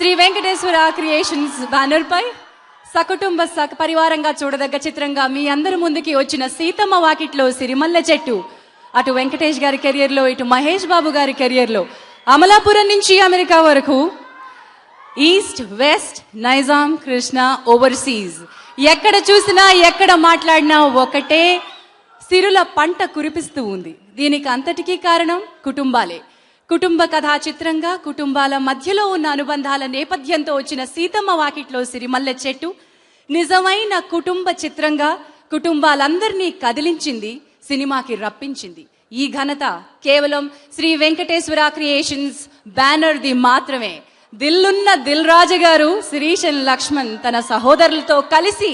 Shri Venkateswara creations banner పై సకుటుంబ పరివారంగా చూడదగ్గ చిత్రంగా మీ అందరి ముందుకి వచ్చిన సీతమ్మ వాకిట్లో సిరిమల్లె చెట్టు. అటు వెంకటేష్ గారి కెరియర్ లో, ఇటు మహేష్ బాబు గారి కెరియర్ లో అమలాపురం నుంచి అమెరికా వరకు, east west Nizam Krishna overseas, ఎక్కడ చూసినా ఎక్కడ మాట్లాడినా ఒకటే సిరుల పంట కురిపిస్తూ ఉంది. దీనికి అంతటికీ కారణం కుటుంబాలే. కుటుంబ కథా చిత్రంగా కుటుంబాల మధ్యలో ఉన్న అనుబంధాల నేపథ్యంతో వచ్చిన సీతమ్మ వాకిట్లో సిరిమల్లె చెట్టు నిజమైన కుటుంబ చిత్రంగా కుటుంబాలందరినీ కదిలించింది, సినిమాకి రప్పించింది. ఈ ఘనత కేవలం శ్రీ వెంకటేశ్వర క్రియేషన్స్ బ్యానర్ ది మాత్రమే. దిల్లున్న దిల్ రాజు గారు, శిరీష్ అండ్ లక్ష్మణ్ తన సహోదరులతో కలిసి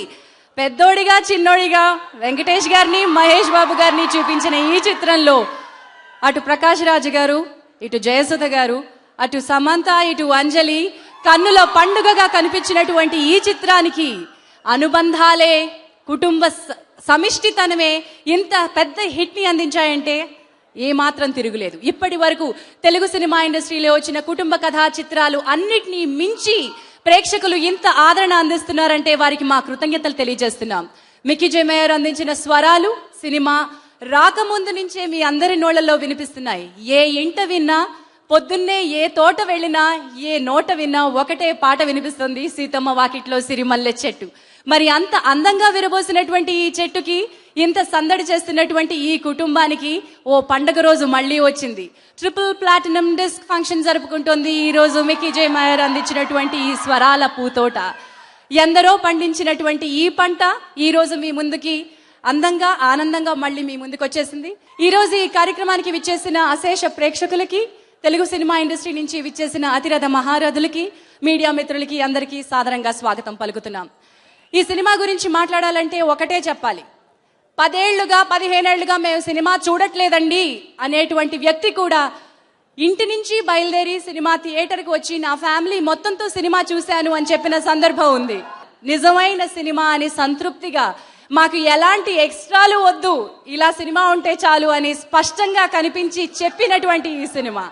పెద్దోడిగా చిన్నోడిగా వెంకటేష్ గారిని మహేష్ బాబు గారిని చూపించిన ఈ చిత్రంలో అటు ప్రకాష్ రాజు గారు, ఇటు జయసుధ గారు, అటు సమంత, ఇటు అంజలి కన్నుల పండుగగా కనిపించినటువంటి ఈ చిత్రానికి అనుబంధాలే, కుటుంబ సమిష్టితనమే ఇంత పెద్ద హిట్ ని అందించాయంటే ఏమాత్రం తిరుగులేదు. ఇప్పటి వరకు తెలుగు సినిమా ఇండస్ట్రీలో వచ్చిన కుటుంబ కథా చిత్రాలు అన్నిటినీ మించి ప్రేక్షకులు ఇంత ఆదరణ అందిస్తున్నారంటే వారికి మా కృతజ్ఞతలు తెలియజేస్తున్నాం. మిక్కీ జే మేయర్ అందించిన స్వరాలు సినిమా రాకముందు నుంచే మీ అందరి నోళ్లలో వినిపిస్తున్నాయి. ఏ ఇంట విన్నా, పొద్దున్నే ఏ తోట వెళ్ళినా, ఏ నోట విన్నా ఒకటే పాట వినిపిస్తుంది, సీతమ్మ వాకిట్లో సిరిమల్లె చెట్టు. మరి అంత అందంగా విరబోసినటువంటి ఈ చెట్టుకి, ఇంత సందడి చేస్తున్నటువంటి ఈ కుటుంబానికి ఓ పండగ రోజు మళ్ళీ వచ్చింది. ట్రిపుల్ ప్లాటినం డిస్క్ ఫంక్షన్ జరుపుకుంటోంది ఈ రోజు మిక్కీ జే మేయర్ అందించినటువంటి ఈ స్వరాల పూతోట. ఎందరో పండించినటువంటి ఈ పంట ఈ రోజు మీ ముందుకి అందంగా ఆనందంగా మళ్ళీ మీ ముందుకు వచ్చేసింది. ఈ రోజు ఈ కార్యక్రమానికి విచ్చేసిన అశేష ప్రేక్షకులకి, తెలుగు సినిమా ఇండస్ట్రీ నుంచి విచ్చేసిన అతిరథ మహారథులకి, మీడియా మిత్రులకి అందరికీ సాదరంగా స్వాగతం పలుకుతున్నాం. ఈ సినిమా గురించి మాట్లాడాలంటే ఒకటే చెప్పాలి. 10 ఏళ్లుగా 15 ఏళ్లుగా మేము సినిమా చూడట్లేదండి అనేటువంటి వ్యక్తి కూడా ఇంటి నుంచి బయలుదేరి సినిమా థియేటర్కి వచ్చి నా ఫ్యామిలీ మొత్తంతో సినిమా చూశాను అని చెప్పిన సందర్భం ఉంది. నిజమైన సినిమా అని సంతృప్తిగా, మాకు ఎలాంటి ఎక్స్ట్రాలు వద్దు, ఇలా సినిమా ఉంటే చాలు అని స్పష్టంగా కనిపించి చెప్పినటువంటి ఈ సినిమా.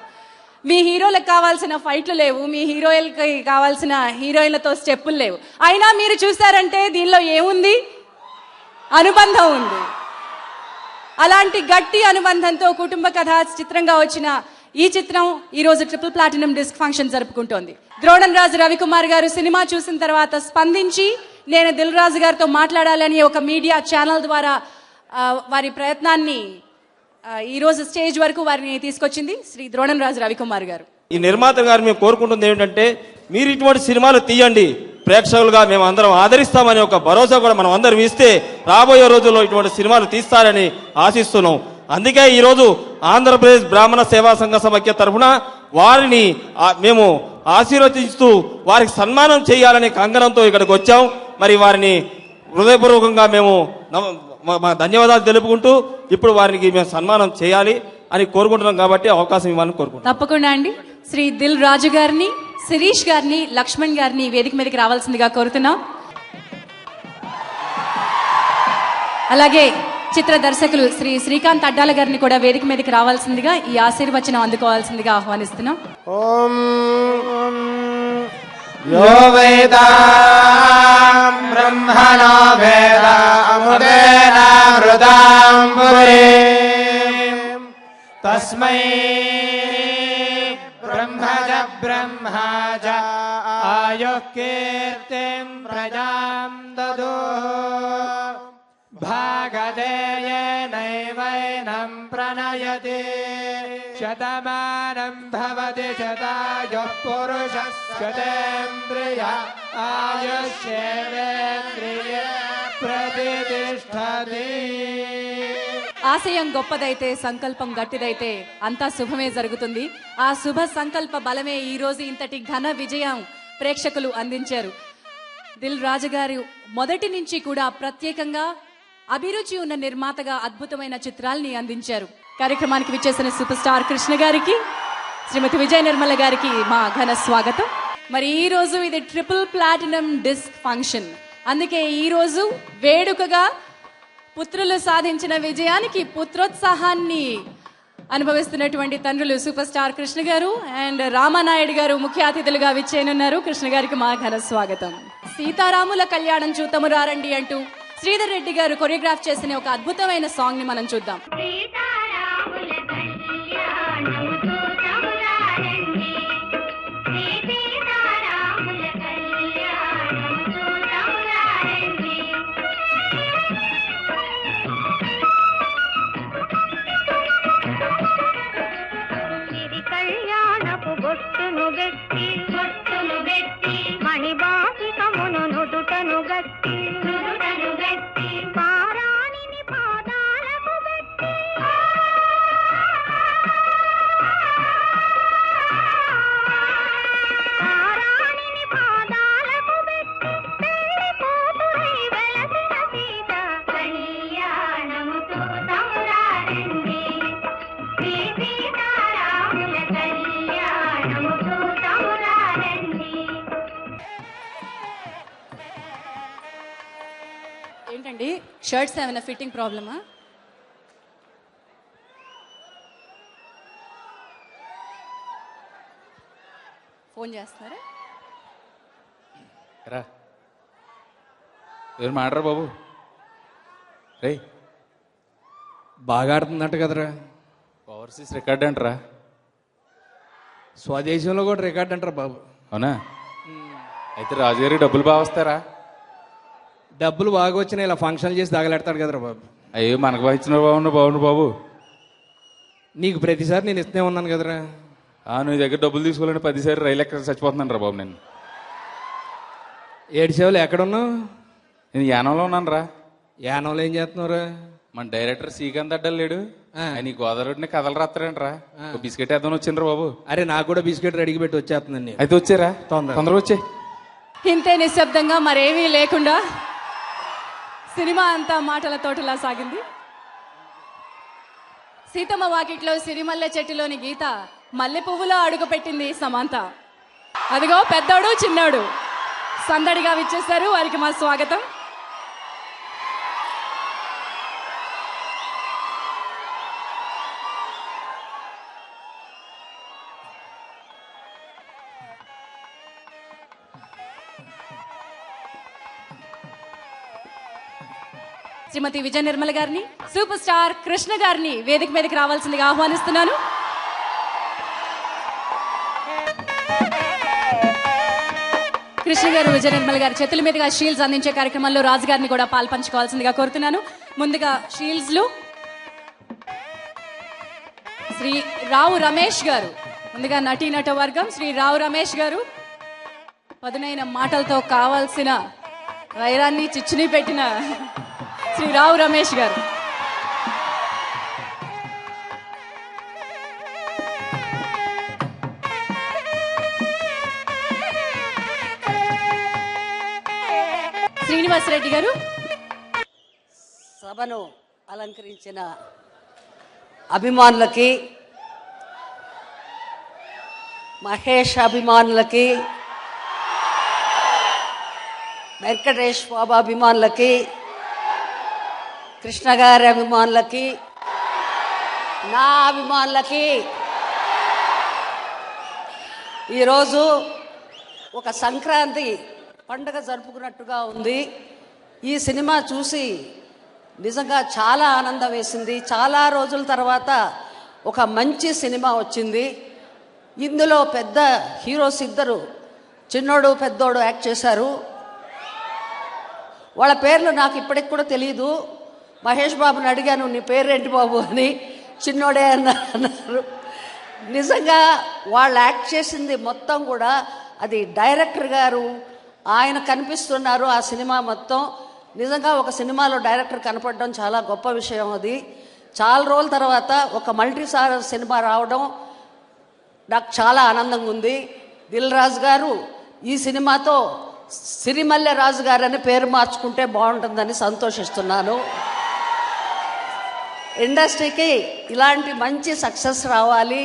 మీ హీరోలకు కావాల్సిన ఫైట్లు లేవు, మీ హీరోయిన్కి కావాల్సిన హీరోయిన్లతో స్టెప్పులు లేవు, అయినా మీరు చూసారంటే దీనిలో ఏముంది? అనుబంధం ఉంది. అలాంటి గట్టి అనుబంధంతో కుటుంబ కథ చిత్రంగా వచ్చిన ఈ చిత్రం ఈ రోజు triple platinum disc function జరుపుకుంటోంది. Dronam రాజు రవికుమార్ గారు సినిమా చూసిన తర్వాత స్పందించి నేను దిల్ రాజు గారితో మాట్లాడాలని ఒక మీడియా ఛానల్ ద్వారా వారి ప్రయత్నాన్ని ఈ రోజు స్టేజ్ వరకు వారిని తీసుకొచ్చింది శ్రీ ద్రోణం రాజు రవికుమార్ గారు. ఈ నిర్మాత గారు మేము కోరుకుంటుంది ఏమిటంటే, మీరు ఇటువంటి సినిమాలు తీయండి, ప్రేక్షకులుగా మేము అందరం ఆదరిస్తామని ఒక భరోసా కూడా మనం అందరం ఇస్తే రాబోయే రోజుల్లో ఇటువంటి సినిమాలు తీస్తారని ఆశిస్తున్నాం. అందుకే ఈరోజు ఆంధ్రప్రదేశ్ బ్రాహ్మణ సేవా సంఘ సమైక్య తరఫున వారిని మేము ఆశీర్వదిస్తూ వారికి సన్మానం చేయాలనే కంకణంతో ఇక్కడికి వచ్చాం. మరి వారిని హృదయపూర్వకంగా మేము మా ధన్యవాదాలు తెలుపుకుంటూ ఇప్పుడు వారికి మేము సన్మానం చేయాలి అని కోరుకుంటున్నాం. కాబట్టి అవకాశం ఇవ్వాలని కోరుకుంటున్నాం. తప్పకుండా అండి. శ్రీ దిల్ రాజు గారిని, శిరీష్ గారిని, లక్ష్మణ్ గారిని వేదిక మీదకి రావాల్సిందిగా కోరుతున్నాం. అలాగే చిత్ర దర్శకులు శ్రీ శ్రీకాంత్ అడ్డాల గారిని కూడా వేదిక మీదకి రావాల్సిందిగా, ఈ ఆశీర్వచనం అందుకోవాల్సిందిగా ఆహ్వానిస్తున్నాం. ఓం యో వేదాం బ్రహ్మణో వేదాముదేన హృదాం పురీం తస్మై బ్రహ్మజ బ్రహ్మజ ఆయుః కీర్తిం ప్రజాం దదో భాగదేయేనైవైనం ప్రణయతి శతమానం భవతి శతాయుః పురుషः శతేంద్రియ ఆయుష్యేంద్రియ ప్రతిష్టతి. ఆశయం గొప్పదైతే, సంకల్పం గట్టిదైతే అంతా శుభమే జరుగుతుంది. ఆ శుభ సంకల్ప బలమే ఈ రోజు ఇంతటి ఘన విజయం ప్రేక్షకులు అందించారు. దిల్ రాజు గారు మొదటి నుంచి కూడా ప్రత్యేకంగా అభిరుచి ఉన్న నిర్మాతగా అద్భుతమైన చిత్రాల్ని అందించారు. కార్యక్రమానికి విచ్చేసిన సూపర్ స్టార్ కృష్ణ గారికి, శ్రీమతి విజయ నిర్మల గారికి మా ఘన స్వాగతం. మరి ఈ రోజు ఇది ట్రిపుల్ ప్లాటినం డిస్క్ ఫంక్షన్. అందుకే ఈ రోజు వేడుకగా పుత్రులు సాధించిన విజయానికి పుత్రోత్సాహాన్ని అనుభవిస్తున్నటువంటి తండ్రులు సూపర్ స్టార్ కృష్ణ గారు అండ్ రామానాయుడు గారు ముఖ్య అతిథులుగా విచ్చేయనున్నారు. కృష్ణ గారికి మా ఘన స్వాగతం. సీతారాముల కళ్యాణం చూతము రారండి అంటూ శ్రీధర్ రెడ్డి గారు కొరియోగ్రాఫ్ చేసిన ఒక అద్భుతమైన సాంగ్ ని మనం చూద్దాం. బొట్టును బెట్టి మణిబాసికమును నుదుటను గట్టి పారాణిని పాదాలకు బెట్టి పారాణిని పాదాలకు బెట్టి పెళ్లి కూతురై వెలసిన సీత కళ్యాణము చూతము రారండి సీతారాముల కళ్యాణము చూతము రారండి. ఏంటండి షర్ట్స్ ఏమైనా ఫిట్టింగ్ ప్రాబ్లమా? ఫోన్ చేస్తున్నారా? రా ఎవరు మాడరా బాబు? రే బాగా ఆడుతుందంట కదరా. ఓవర్సీస్ రికార్డ్ అంటరా? స్వదేశంలో కూడా రికార్డ్ అంటారా బాబు. అవునా? అయితే రాజుగారికి డబ్బులు బాగా వస్తారా? డబ్బులు బాగా వచ్చినా ఇలా ఫంక్షన్లు చేసి తగలెడతాడు కదరా బాబు. అయ్యో మనకు బాగున్న బాగుండు బాబు. నీకు ప్రతిసారి నేను ఇస్తూనే ఉన్నాను కదరా. నువ్వు దగ్గర డబ్బులు తీసుకోవాలంటే 10 సార్లు రైలు ఎక్కడ చచ్చిపోతున్నాను రా బాబు. నేను 7 సేవలు ఎక్కడున్నావు? నేను యానంలో ఉన్నాను రా. యానంలో ఏం చేస్తున్నావురా? మన డైరెక్టర్ శ్రీకాంత్ అడ్డలు లేడు, ఆయన గోదావరి కథలు రాస్తారంటరా. బిస్కెట్ వేద్దామని వచ్చిండ్రా బాబు. అరే నాకు కూడా బిస్కెట్ రెడీకి పెట్టి వచ్చేస్తుందండి. అయితే వచ్చారా? తొందరగా వచ్చే. ఇంతే నిశ్శబ్దంగా మరేమీ లేకుండా సినిమా అంతా మాటల తోటలా సాగింది. సీతమ్మ వాకిట్లో సిరిమల్లె చెట్టులోని గీత మల్లె పువ్వులో అడుగుపెట్టింది సమంత. అదిగో పెద్దోడు చిన్నోడు సందడిగా విచ్చేశారు, వారికి మా స్వాగతం. శ్రీమతి విజయ నిర్మల గారిని, సూపర్ స్టార్ కృష్ణ గారిని వేదిక మీదకి రావాల్సిందిగా ఆహ్వానిస్తున్నాను. కృష్ణ గారు విజయ నిర్మల గారి చేతుల మీదుగా షీల్డ్స్ అందించే కార్యక్రమంలో రాజు గారిని కూడా పాల్పంచుకోవాల్సిందిగా కోరుతున్నాను. ముందుగా షీల్డ్స్లు శ్రీ రావు రమేష్ గారు, ముందుగా నటీనట వర్గం శ్రీ రావు రమేష్ గారు పదునైన మాటలతో కావాల్సిన వైరాన్ని చిచ్చుని పెట్టిన శ్రీ రావు రమేష్ గారు. శ్రీనివాసరెడ్డి గారు. సభను అలంకరించిన అభిమానులకి, మహేష్ అభిమానులకి, వెంకటేష్ బాబు అభిమానులకి, కృష్ణ గారి అభిమానులకి, నా అభిమానులకి ఈరోజు ఒక సంక్రాంతి పండుగ జరుపుకున్నట్టుగా ఉంది. ఈ సినిమా చూసి నిజంగా చాలా ఆనందం వేసింది. చాలా రోజుల తర్వాత ఒక మంచి సినిమా వచ్చింది. ఇందులో పెద్ద హీరోస్ ఇద్దరు, చిన్నోడు పెద్దోడు యాక్ట్ చేశారు. వాళ్ళ పేర్లు నాకు ఇప్పటికి కూడా తెలియదు. మహేష్ బాబుని అడిగాను, నీ పేరేంటి బాబు అని. చిన్నోడే అన్నారు. నిజంగా వాళ్ళు యాక్ట్ చేసింది మొత్తం కూడా అది డైరెక్టర్ గారు ఆయన కనిపిస్తున్నారు. ఆ సినిమా మొత్తం నిజంగా ఒక సినిమాలో డైరెక్టర్ కనపడడం చాలా గొప్ప విషయం. అది చాలా రోజుల తర్వాత ఒక మల్టీస్టార్ సినిమా రావడం నాకు చాలా ఆనందంగా ఉంది. దిల్ రాజు గారు ఈ సినిమాతో సిరిమల్లె రాజు గారు అని పేరు మార్చుకుంటే బాగుంటుందని సంతోషిస్తున్నాను. ఇండస్ట్రీకి ఇలాంటి మంచి సక్సెస్ రావాలి,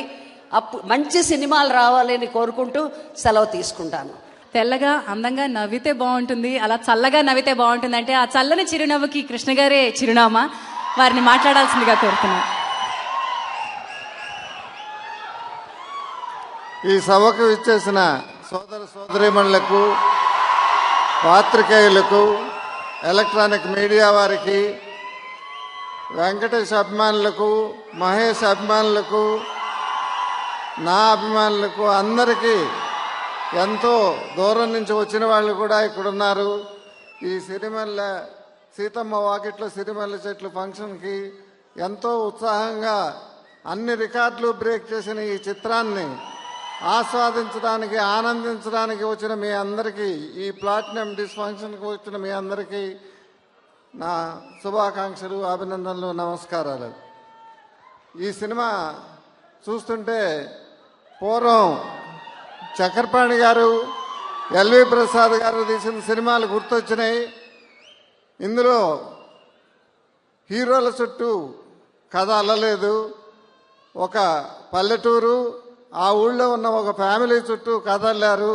మంచి సినిమాలు రావాలి అని కోరుకుంటూ సెలవు తీసుకుంటాను. తెల్లగా అందంగా నవ్వితే బాగుంటుంది, అలా చల్లగా నవ్వితే బాగుంటుంది అంటే ఆ చల్లని చిరునవ్వుకి కృష్ణ గారే చిరునామా. వారిని మాట్లాడాల్సిందిగా కోరుతున్నాను. ఈ సభకు ఇచ్చేసిన సోదర సోదరీమణులకు, పాత్రికేయులకు, ఎలక్ట్రానిక్ మీడియా వారికి, వెంకటేష్ అభిమానులకు, మహేష్ అభిమానులకు, నా అభిమానులకు అందరికీ, ఎంతో దూరం నుంచి వచ్చిన వాళ్ళు కూడా ఇక్కడ ఉన్నారు. ఈ సిరిమల్ల సీతమ్మ వాకిట్లో సిరిమల్ల చెట్లు ఫంక్షన్కి ఎంతో ఉత్సాహంగా అన్ని రికార్డులు బ్రేక్ చేసిన ఈ చిత్రాన్ని ఆస్వాదించడానికి, ఆనందించడానికి వచ్చిన మీ అందరికీ, ఈ ప్లాటినం డిస్ ఫంక్షన్కి వచ్చిన మీ అందరికీ నా శుభాకాంక్షలు, అభినందనలు, నమస్కారాలు. ఈ సినిమా చూస్తుంటే పూర్వం చక్రపాణి గారు, ఎల్వి ప్రసాద్ గారు తీసిన సినిమాలు గుర్తొచ్చినాయి. ఇందులో హీరోల చుట్టూ కథ అల్లలేదు. ఒక పల్లెటూరు, ఆ ఊళ్ళో ఉన్న ఒక ఫ్యామిలీ చుట్టూ కథ అల్లారు.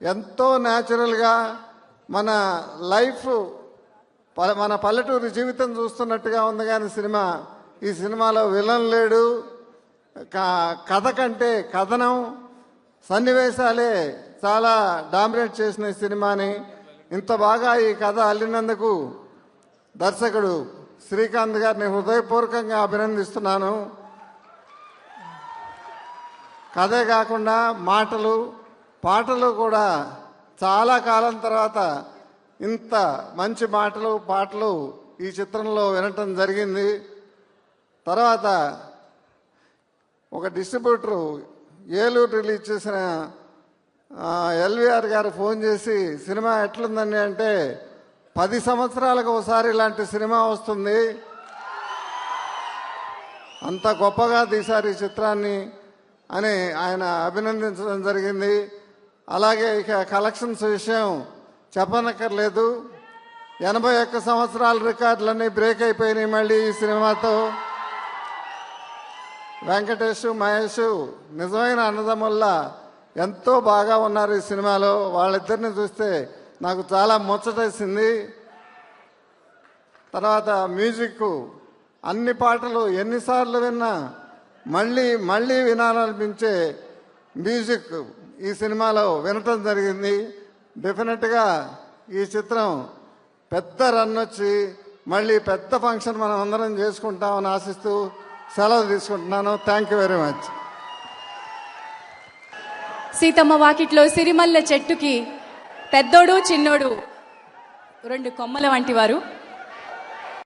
ఎంతో న్యాచురల్గా మన లైఫ్, మన పల్లెటూరు జీవితం చూస్తున్నట్టుగా ఉంది. కానీ ఈ సినిమాలో విలన్ లేడు. కథ కంటే కథనం, సన్నివేశాలే చాలా డామినేట్ చేసిన ఈ సినిమాని. ఇంత బాగా ఈ కథ అల్లినందుకు దర్శకుడు శ్రీకాంత్ గారిని హృదయపూర్వకంగా అభినందిస్తున్నాను. కథే కాకుండా మాటలు, పాటలు కూడా చాలా కాలం తర్వాత ఇంత మంచి మాటలు, పాటలు ఈ చిత్రంలో వినటం జరిగింది. తర్వాత ఒక డిస్ట్రిబ్యూటరు ఏలూరు రిలీజ్ చేసిన ఎల్వీఆర్ గారు ఫోన్ చేసి సినిమా ఎట్లుందని అంటే, 10 సంవత్సరాలకు ఒకసారి ఇలాంటి సినిమా వస్తుంది, అంత గొప్పగా తీశారు ఈ చిత్రాన్ని అని ఆయన అభినందించడం జరిగింది. అలాగే ఇక కలెక్షన్స్ విషయం చెప్పనక్కర్లేదు. 81 సంవత్సరాల రికార్డులన్నీ బ్రేక్ అయిపోయినాయి మళ్ళీ ఈ సినిమాతో. వెంకటేష్, మహేష్ నిజమైన అన్నదమ్ముల్లా ఎంతో బాగా ఉన్నారు ఈ సినిమాలో. వాళ్ళిద్దరిని చూస్తే నాకు చాలా ముచ్చటేసింది. తర్వాత మ్యూజిక్, అన్ని పాటలు ఎన్నిసార్లు విన్నా మళ్ళీ మళ్ళీ వినాలనిపించే మ్యూజిక్ ఈ సినిమాలో వినటం జరిగింది. డెఫినెట్గా ఈ చిత్రం పెద్ద రన్ వచ్చి మళ్ళీ పెద్ద ఫంక్షన్ మనం అందరం చేసుకుంటామని ఆశిస్తూ సెలవు తీసుకుంటున్నాను. Thank you very much. Seethamma Vakitlo Sirimalle చెట్టుకి పెద్దోడు చిన్నోడు 2 కొమ్మల వంటి వారు.